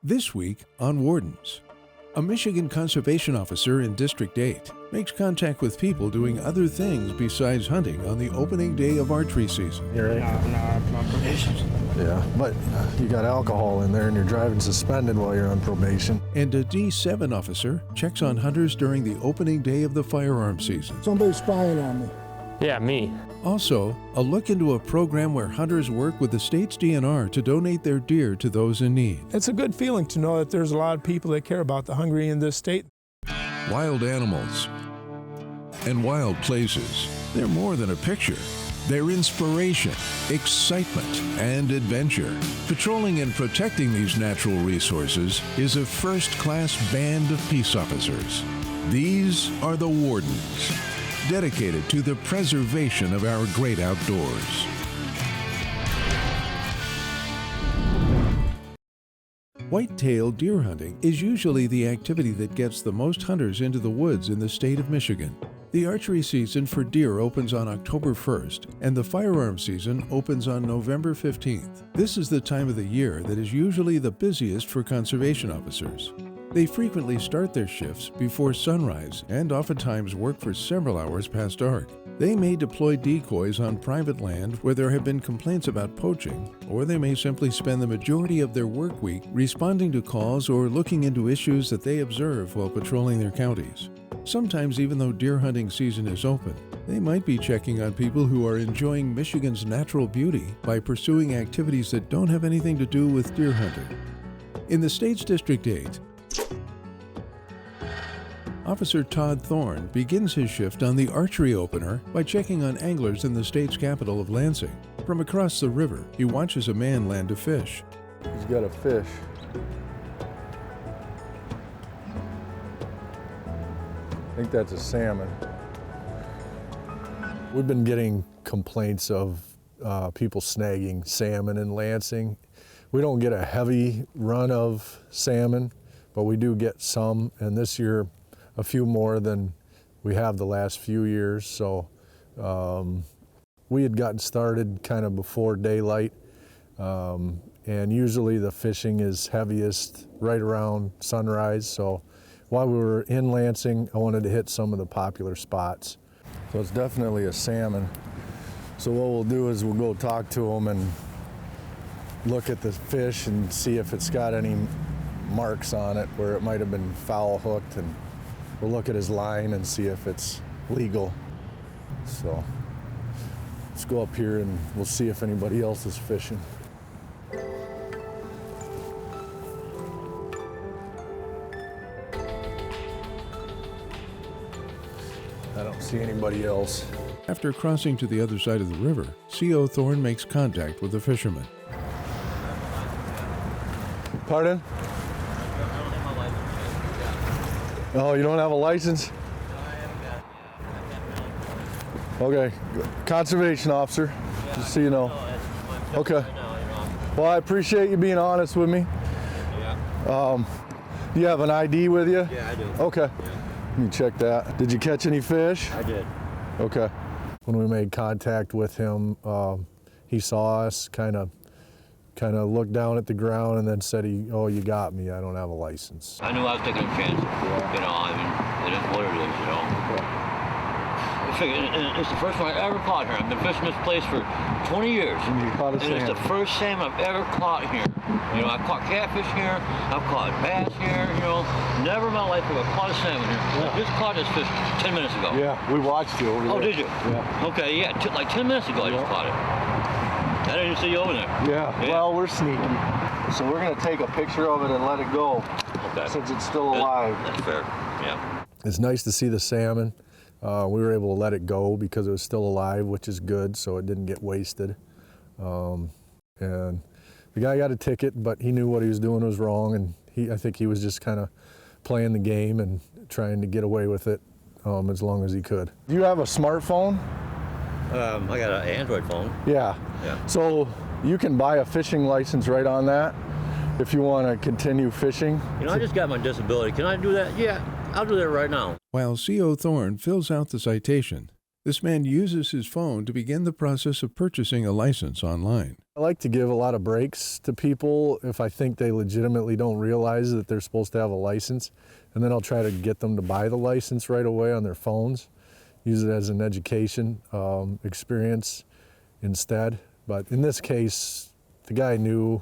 This week on Wardens, a Michigan conservation officer in District 8 makes contact with people doing other things besides hunting on the opening day of archery season. You're right. No, I'm on probation. Yeah, but you got alcohol in there and you're driving suspended while you're on probation. And a D7 officer checks on hunters during the opening day of the firearm season. Somebody's spying on me. Yeah, me. Also, a look into a program where hunters work with the state's DNR to donate their deer to those in need. It's a good feeling to know that there's a lot of people that care about the hungry in this state. Wild animals and wild places. They're more than a picture. They're inspiration, excitement, and adventure. Patrolling and protecting these natural resources is a first-class band of peace officers. These are the Wardens, dedicated to the preservation of our great outdoors. White-tailed deer hunting is usually the activity that gets the most hunters into the woods in the state of Michigan. The archery season for deer opens on October 1st, and the firearm season opens on November 15th. This is the time of the year that is usually the busiest for conservation officers. They frequently start their shifts before sunrise and oftentimes work for several hours past dark. They may deploy decoys on private land where there have been complaints about poaching, or they may simply spend the majority of their work week responding to calls or looking into issues that they observe while patrolling their counties. Sometimes, even though deer hunting season is open, they might be checking on people who are enjoying Michigan's natural beauty by pursuing activities that don't have anything to do with deer hunting. In the state's District 8, Officer Todd Thorne begins his shift on the archery opener by checking on anglers in the state's capital of Lansing. From across the river, he watches a man land a fish. He's got a fish. I think that's a salmon. We've been getting complaints of people snagging salmon in Lansing. We don't get a heavy run of salmon, but we do get some, and this year a few more than we have the last few years. So we had gotten started kind of before daylight, and usually the fishing is heaviest right around sunrise. So while we were in Lansing, I wanted to hit some of the popular spots. So it's definitely a salmon. So what we'll do is we'll go talk to him and look at the fish and see if it's got any marks on it where it might have been foul hooked, and we'll look at his line and see if it's legal. So let's go up here and we'll see if anybody else is fishing. I don't see anybody else. After crossing to the other side of the river, CO Thorne makes contact with the fisherman. Pardon? Oh, you don't have a license? Okay, conservation officer, just so you know. Okay. Well, I appreciate you being honest with me. Do you have an ID with you? Yeah, I do. Okay. Yeah. Let me check that. Did you catch any fish? I did. Okay. When we made contact with him, he saw us, kind of looked down at the ground and then said, "Oh, you got me. I don't have a license." I knew I was taking a chance. You know, I mean, it is what it is, you know. It's the first one I ever caught here. I've been fishing this place for 20 years. And you caught a And it's the first salmon I've ever caught here. You know, I've caught catfish here, I've caught bass here, you know. Never in my life have I caught a salmon here. Yeah. I just caught this fish 10 minutes ago. Yeah, we watched you over there. Oh, did you? Yeah. Okay, yeah, like 10 minutes ago I just caught it. I didn't even see you over there. Yeah, well, we're sneaky. So we're going to take a picture of it and let it go, Okay. since it's still alive. That's fair, yeah. It's nice to see the salmon. We were able to let it go because it was still alive, which is good, so it didn't get wasted. And the guy got a ticket, but he knew what he was doing was wrong, and I think he was just kind of playing the game and trying to get away with it as long as he could. Do you have a smartphone? I got an Android phone. Yeah. Yeah. So you can buy a fishing license right on that if you want to continue fishing. You know, I just got my disability. Can I do that? Yeah, I'll do that right now. While CO Thorne fills out the citation, this man uses his phone to begin the process of purchasing a license online. I like to give a lot of breaks to people if I think they legitimately don't realize that they're supposed to have a license. And then I'll try to get them to buy the license right away on their phones. Use it as an education experience instead. But in this case, the guy knew,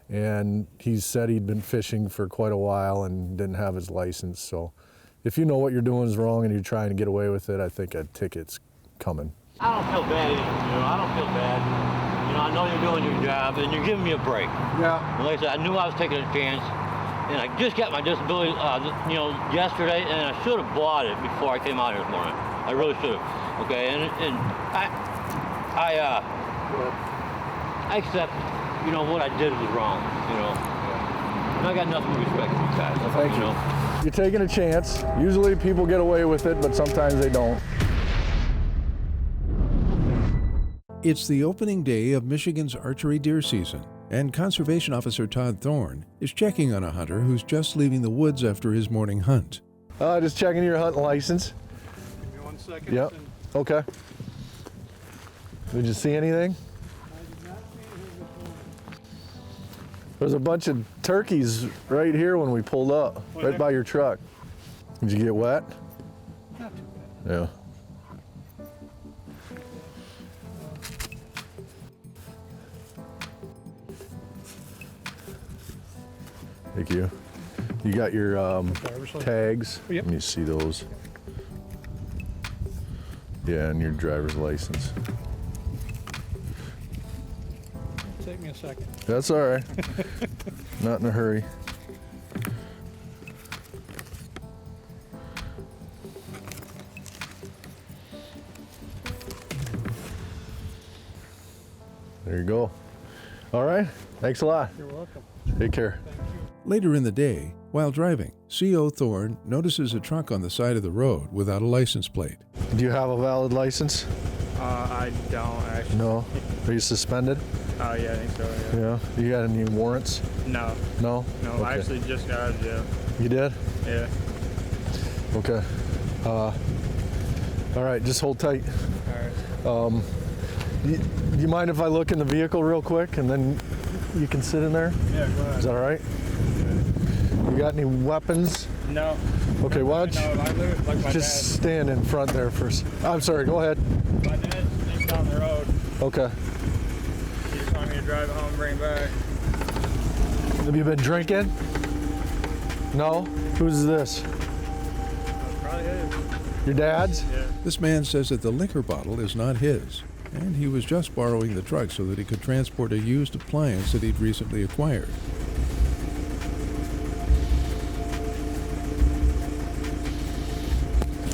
and he said he'd been fishing for quite a while and didn't have his license. So if you know what you're doing is wrong and you're trying to get away with it, I think a ticket's coming. I don't feel bad, I don't feel bad. I know you're doing your job and you're giving me a break. Yeah. Like I said, I knew I was taking a chance, and I just got my disability, yesterday, and I should have bought it before I came out here this morning. I really should have. Okay, and I accept, what I did was wrong. And I got nothing but respect for you guys. Thank you. You're taking a chance. Usually people get away with it, but sometimes they don't. It's the opening day of Michigan's archery deer season, and Conservation Officer Todd Thorne is checking on a hunter who's just leaving the woods after his morning hunt. Just checking your hunting license. Give me 1 second. Yep. Okay. Did you see anything? I did not see anything. There's a bunch of turkeys right here when we pulled up, right by your truck. Did you get wet? Not too bad. Yeah. Thank you. You got your tags? Yep. Let me see those. Yeah, and your driver's license. Take me a second. That's all right. Not in a hurry. There you go. All right. Thanks a lot. You're welcome. Take care. Later in the day, while driving, C.O. Thorne notices a truck on the side of the road without a license plate. Do you have a valid license? I don't actually. No. Are you suspended? Oh, yeah, I think so, Yeah. You got any warrants? No, No? no, Okay. I actually just got out of jail. You did? Yeah. Okay. All right, just hold tight. All right. Do you mind if I look in the vehicle real quick and then you can sit in there? Yeah, go ahead. Is that all right? You got any weapons? No. Okay, why don't No, I live like my just stand in front there first. I'm sorry, go ahead. dad. My dad lives down the road. Okay. He just wanted me to drive it home and bring it back. Have you been drinking? No? Who's this? Probably his. Your dad's? Yeah. This man says that the liquor bottle is not his, and he was just borrowing the truck so that he could transport a used appliance that he'd recently acquired.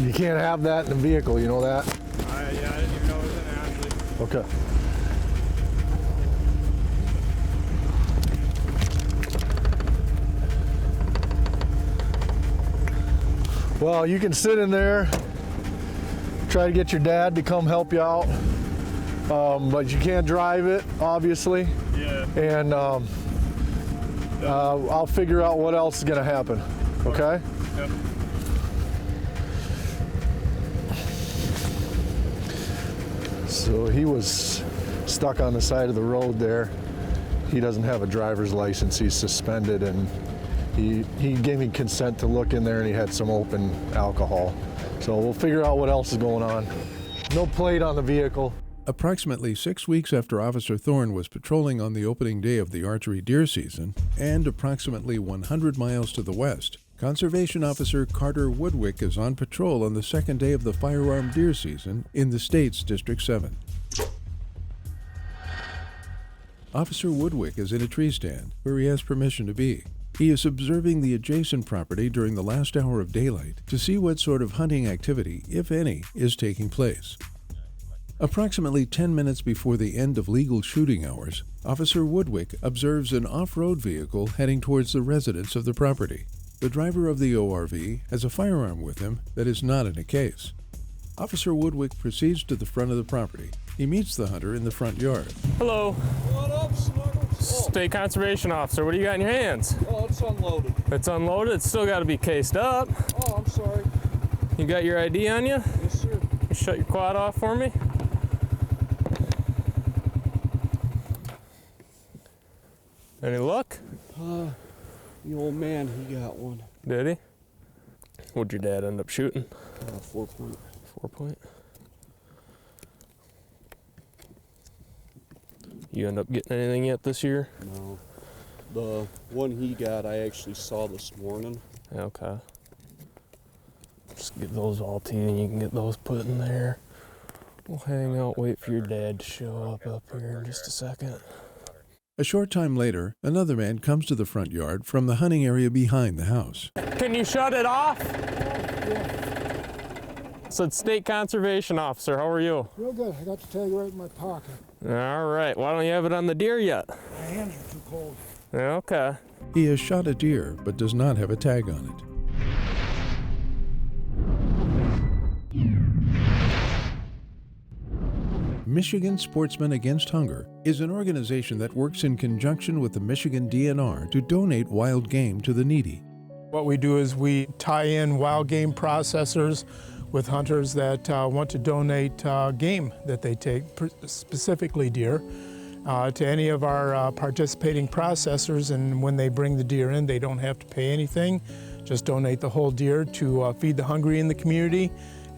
You can't have that in the vehicle, you know that? Yeah, I didn't even know it was in there, actually. Okay. Well, you can sit in there, try to get your dad to come help you out, but you can't drive it, obviously. Yeah. And I'll figure out what else is gonna happen, okay? Yep. So he was stuck on the side of the road there. He doesn't have a driver's license, he's suspended, and he gave me consent to look in there, and he had some open alcohol. So we'll figure out what else is going on. No plate on the vehicle. Approximately 6 weeks after Officer Thorne was patrolling on the opening day of the archery deer season, and approximately 100 miles to the west, Conservation Officer Carter Woodwick is on patrol on the second day of the firearm deer season in the state's District 7. Officer Woodwick is in a tree stand where he has permission to be. He is observing the adjacent property during the last hour of daylight to see what sort of hunting activity, if any, is taking place. Approximately 10 minutes before the end of legal shooting hours, Officer Woodwick observes an off-road vehicle heading towards the residence of the property. The driver of the ORV has a firearm with him that is not in a case. Officer Woodwick proceeds to the front of the property. He meets the hunter in the front yard. Hello. What up, Snuggles? State Conservation Officer, what do you got in your hands? Oh, it's unloaded. It's unloaded. It's still got to be cased up. Oh, I'm sorry. You got your ID on you? Yes, sir. You shut your quad off for me. Any luck? The old man, he got one. Did he? What'd your dad end up shooting? 4-point. 4-point. You end up getting anything yet this year? No. The one he got, I actually saw this morning. Okay. Just get those all to you and you can get those put in there. We'll hang out, wait for your dad to show up here in just a second. A short time later, another man comes to the front yard from the hunting area behind the house. Can you shut it off? Said State Conservation Officer, how are you? Real good. I got the tag right in my pocket. All right, why don't you have it on the deer yet? My hands are too cold. Okay. He has shot a deer, but does not have a tag on it. Michigan Sportsmen Against Hunger is an organization that works in conjunction with the Michigan DNR to donate wild game to the needy. What we do is we tie in wild game processors with hunters that want to donate game that they take, specifically deer, to any of our participating processors, and when they bring the deer in, they don't have to pay anything. Just donate the whole deer to feed the hungry in the community,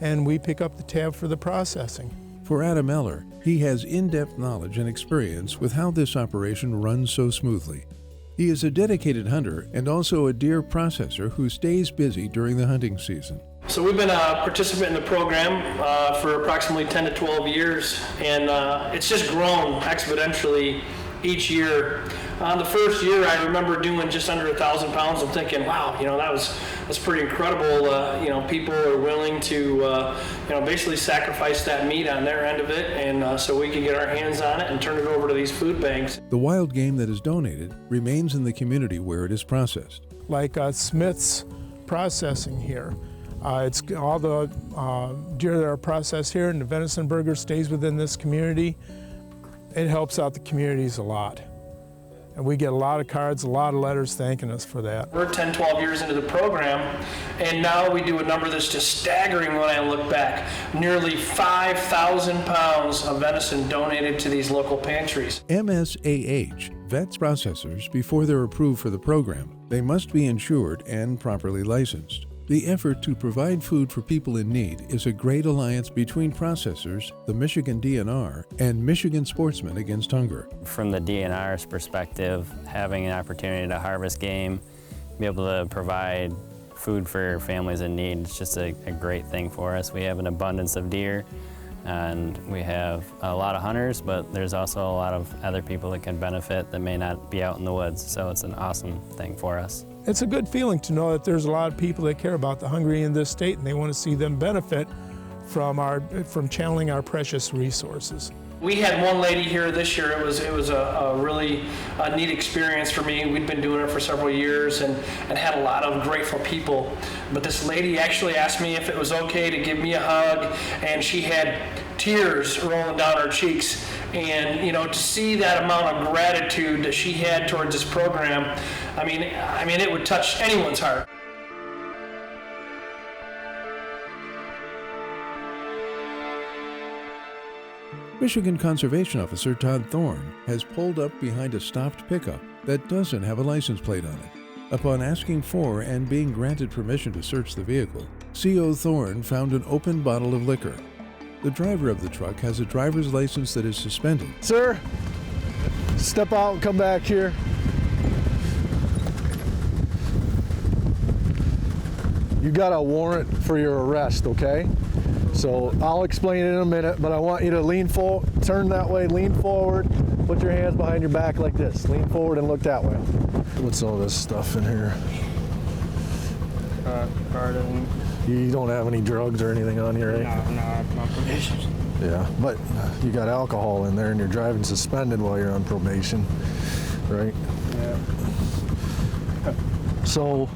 and we pick up the tab for the processing. For Adam Eller, he has in-depth knowledge and experience with how this operation runs so smoothly. He is a dedicated hunter and also a deer processor who stays busy during the hunting season. So we've been a participant in the program for approximately 10 to 12 years, and it's just grown exponentially each year. The first year I remember doing just under 1,000 pounds. I'm thinking, wow, that's pretty incredible. People are willing to, basically sacrifice that meat on their end of it, and so we can get our hands on it and turn it over to these food banks. The wild game that is donated remains in the community where it is processed. Like Smith's processing here. It's all the deer that are processed here, and the venison burger stays within this community. It helps out the communities a lot. And we get a lot of cards, a lot of letters thanking us for that. We're 10, 12 years into the program, and now we do a number that's just staggering when I look back. Nearly 5,000 pounds of venison donated to these local pantries. MSAH vets processors before they're approved for the program. They must be insured and properly licensed. The effort to provide food for people in need is a great alliance between processors, the Michigan DNR, and Michigan Sportsmen Against Hunger. From the DNR's perspective, having an opportunity to harvest game, be able to provide food for families in need, is just a great thing for us. We have an abundance of deer, and we have a lot of hunters, but there's also a lot of other people that can benefit that may not be out in the woods, so it's an awesome thing for us. It's a good feeling to know that there's a lot of people that care about the hungry in this state, and they want to see them benefit from channeling our precious resources. We had one lady here this year. It was a really neat experience for me. We'd been doing it for several years and had a lot of grateful people. But this lady actually asked me if it was okay to give me a hug, and she had tears rolling down her cheeks. And to see that amount of gratitude that she had towards this program, I mean, it would touch anyone's heart. Michigan Conservation Officer Todd Thorne has pulled up behind a stopped pickup that doesn't have a license plate on it. Upon asking for and being granted permission to search the vehicle, CO Thorne found an open bottle of liquor. The driver of the truck has a driver's license that is suspended. Sir, step out and come back here. You got a warrant for your arrest, okay? So I'll explain it in a minute, but I want you to lean forward, turn that way, lean forward, put your hands behind your back like this. Lean forward and look that way. What's all this stuff in here? Garden. You don't have any drugs or anything on you, right? No, I'm on probation. Yeah, but you got alcohol in there and you're driving suspended while you're on probation, right? Yeah. So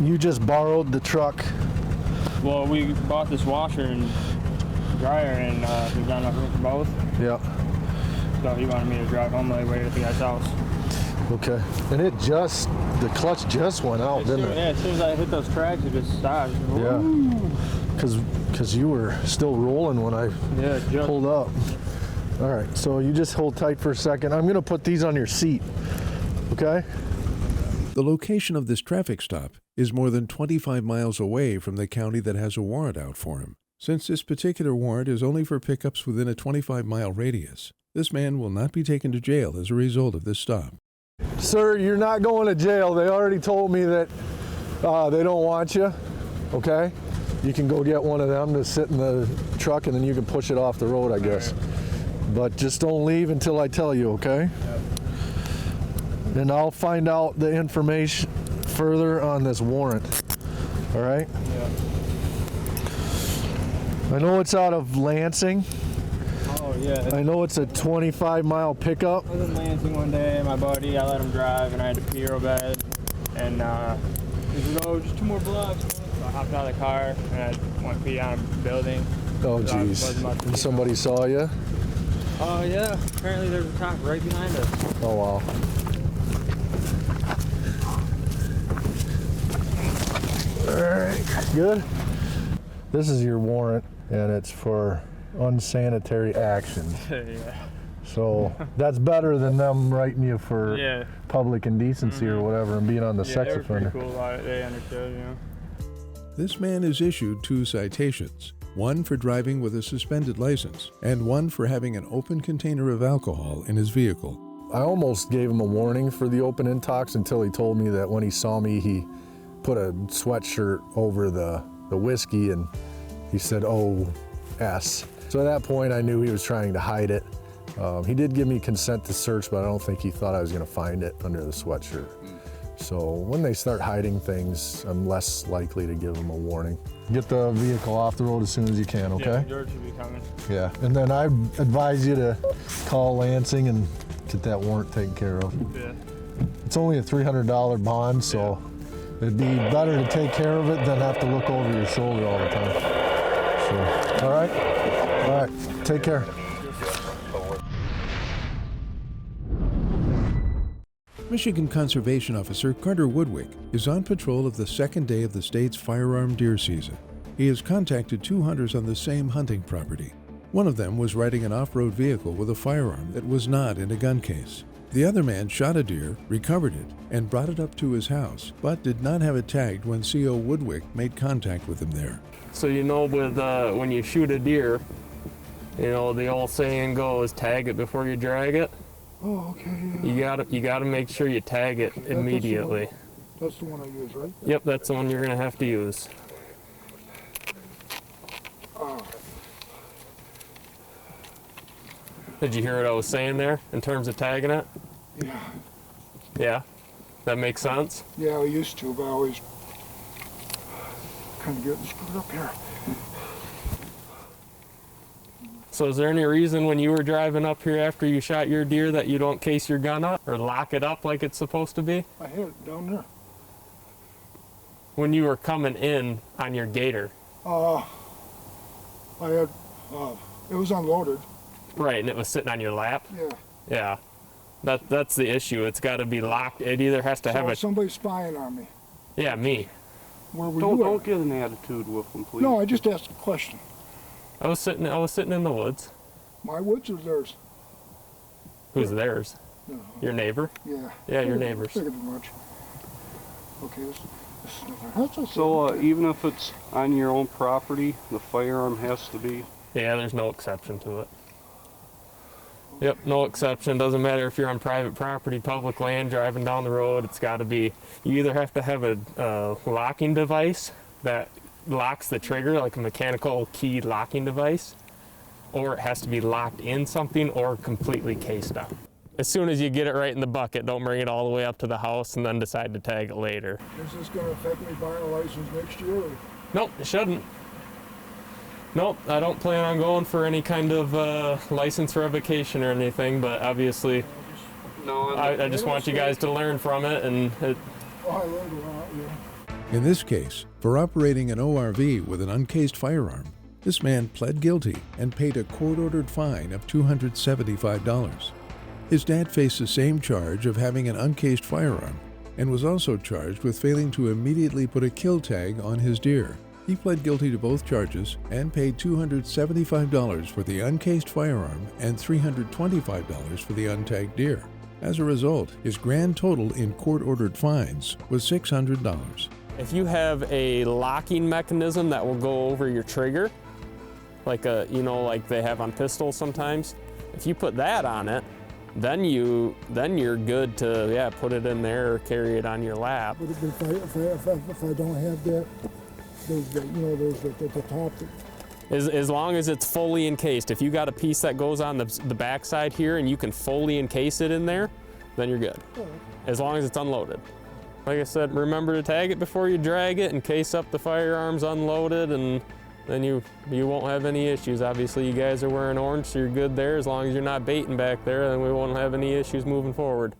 you just borrowed the truck. Well, we bought this washer and dryer, and we've done enough room for both. Yeah. So he wanted me to drive home my way to the guy's house. Okay. And the clutch just went out, didn't it? Yeah, as soon as I hit those tracks, it just stopped. Yeah. Because you were still rolling when I pulled up. All right, so you just hold tight for a second. I'm gonna put these on your seat, okay? The location of this traffic stop is more than 25 miles away from the county that has a warrant out for him. Since this particular warrant is only for pickups within a 25-mile radius, this man will not be taken to jail as a result of this stop. Sir, you're not going to jail. They already told me that they don't want you, okay? You can go get one of them to sit in the truck and then you can push it off the road, I guess. But just don't leave until I tell you, okay? Yep. And I'll find out the information further on this warrant, all right? Yeah. I know it's out of Lansing. Oh, yeah. I know it's a 25-mile pickup. I was in Lansing one day, my buddy, I let him drive, and I had to pee real bad. And he said, oh, just 2 more blocks. So I hopped out of the car, and I went pee on a building. Oh, jeez. And somebody saw you? Oh, yeah. Apparently there's a cop right behind us. Oh, wow. All right, good. This is your warrant, and it's for unsanitary actions. Yeah. So that's better than them writing you for public indecency or whatever and being on the sex offender. Pretty cool about it. They understood, you know. This man is issued 2 citations, one for driving with a suspended license and one for having an open container of alcohol in his vehicle. I almost gave him a warning for the open intox until he told me that when he saw me, he put a sweatshirt over the whiskey and he said, oh, S. So at that point, I knew he was trying to hide it. He did give me consent to search, but I don't think he thought I was going to find it under the sweatshirt. So when they start hiding things, I'm less likely to give them a warning. Get the vehicle off the road as soon as you can, okay? Yeah, George should be coming. Yeah, and then I advise you to call Lansing and get that warrant taken care of. Yeah. It's only a $300 bond, so it'd be better to take care of it than have to look over your shoulder all the time. So, all right, take care. Michigan Conservation Officer Carter Woodwick is on patrol of the 2nd day of the state's firearm deer season. He has contacted 2 hunters on the same hunting property. One of them was riding an off-road vehicle with a firearm that was not in a gun case. The other man shot a deer, recovered it, and brought it up to his house, but did not have it tagged when CO Woodwick made contact with him there. So you know, with when you shoot a deer, you know, the old saying goes, tag it before you drag it. Oh, okay, yeah. You gotta make sure you tag it immediately. That's the one I use, right? Yep, that's the one you're gonna have to use. Did you hear what I was saying there in terms of tagging it? Yeah. Yeah? That makes sense? Yeah, I used to, but I always kind of getting screwed up here. So is there any reason when you were driving up here after you shot your deer that you don't case your gun up or lock it up like it's supposed to be? I had it down there. When you were coming in on your gator? I had, it was unloaded. Right, and it was sitting on your lap? Yeah. Yeah. That's the issue. It's got to be locked. It either has to have a... somebody's spying on me. Yeah, me. Where were Don't you don't at? get an attitude with them, please. No, I just asked a question. I was sitting in the woods. My woods or theirs? Who's theirs? No. Your neighbor? Yeah. Yeah, your neighbors. Figured as much. Okay, this is nothing. That's okay. So even if it's on your own property, the firearm has to be... Yeah, there's no exception to it. Yep, no exception. Doesn't matter if you're on private property, public land, driving down the road. It's got to be, you either have to have a locking device that locks the trigger, like a mechanical key locking device, or it has to be locked in something or completely cased up. As soon as you get it right in the bucket, don't bring it all the way up to the house and then decide to tag it later. Is this going to affect me buying a license next year? Or? Nope, it shouldn't. Nope, I don't plan on going for any kind of license revocation or anything, but obviously No, I just want you guys to learn from it. And Oh, I learned a lot, yeah. In this case, for operating an ORV with an uncased firearm, this man pled guilty and paid a court-ordered fine of $275. His dad faced the same charge of having an uncased firearm and was also charged with failing to immediately put a kill tag on his deer. He pled guilty to both charges and paid $275 for the uncased firearm and $325 for the untagged deer. As a result, his grand total in court-ordered fines was $600. If you have a locking mechanism that will go over your trigger, like like they have on pistols sometimes, if you put that on it, then you're good to put it in there or carry it on your lap. But if I don't have that, there's the top. As long as it's fully encased. If you got a piece that goes on the backside here and you can fully encase it in there, then you're good. As long as it's unloaded. Like I said, remember to tag it before you drag it, encase up the firearms, unloaded, and then you won't have any issues. Obviously, you guys are wearing orange, so you're good there. As long as you're not baiting back there, then we won't have any issues moving forward.